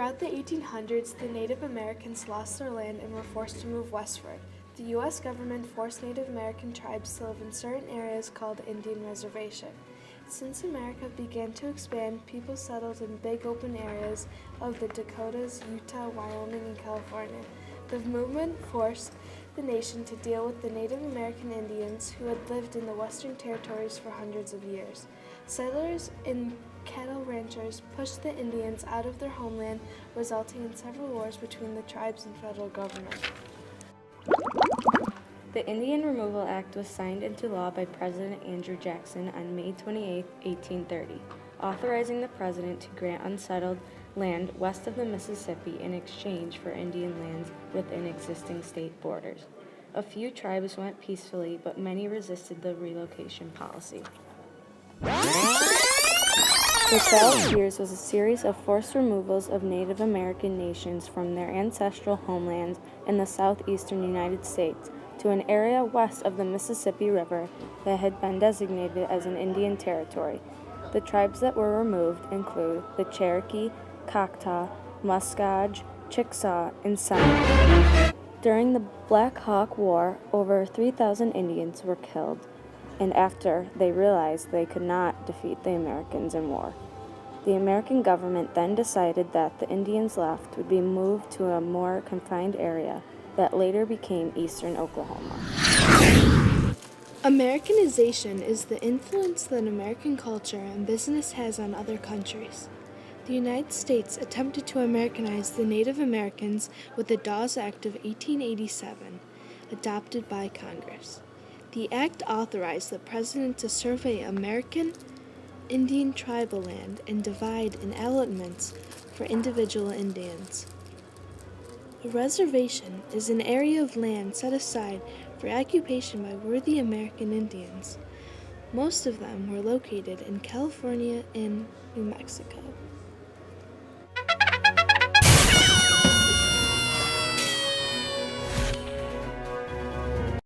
Throughout the 1800s, the Native Americans lost their land and were forced to move westward. The U.S. government forced Native American tribes to live in certain areas called Indian Reservation. Since America began to expand, people settled in big open areas of the Dakotas, Utah, Wyoming, and California. The movement forced the nation to deal with the Native American Indians who had lived in the Western Territories for hundreds of years. Settlers and cattle ranchers pushed the Indians out of their homeland, resulting in several wars between the tribes and federal government. The Indian Removal Act was signed into law by President Andrew Jackson on May 28, 1830, authorizing the president to grant unsettled land west of the Mississippi in exchange for Indian lands within existing state borders. A few tribes went peacefully, but many resisted the relocation policy. The 12 years was a series of forced removals of Native American nations from their ancestral homelands in the southeastern United States to an area west of the Mississippi River that had been designated as an Indian Territory. The tribes that were removed include the Cherokee, Choctaw, Muscogee, Chickasaw, and Seminole. During the Black Hawk War, over 3,000 Indians were killed, and after they realized they could not defeat the Americans in war. The American government then decided that the Indians left would be moved to a more confined area that later became eastern Oklahoma. Americanization is the influence that American culture and business has on other countries. The United States attempted to Americanize the Native Americans with the Dawes Act of 1887, adopted by Congress. The act authorized the president to survey American Indian tribal land and divide in allotments for individual Indians. A reservation is an area of land set aside for occupation by worthy American Indians. Most of them were located in California and New Mexico.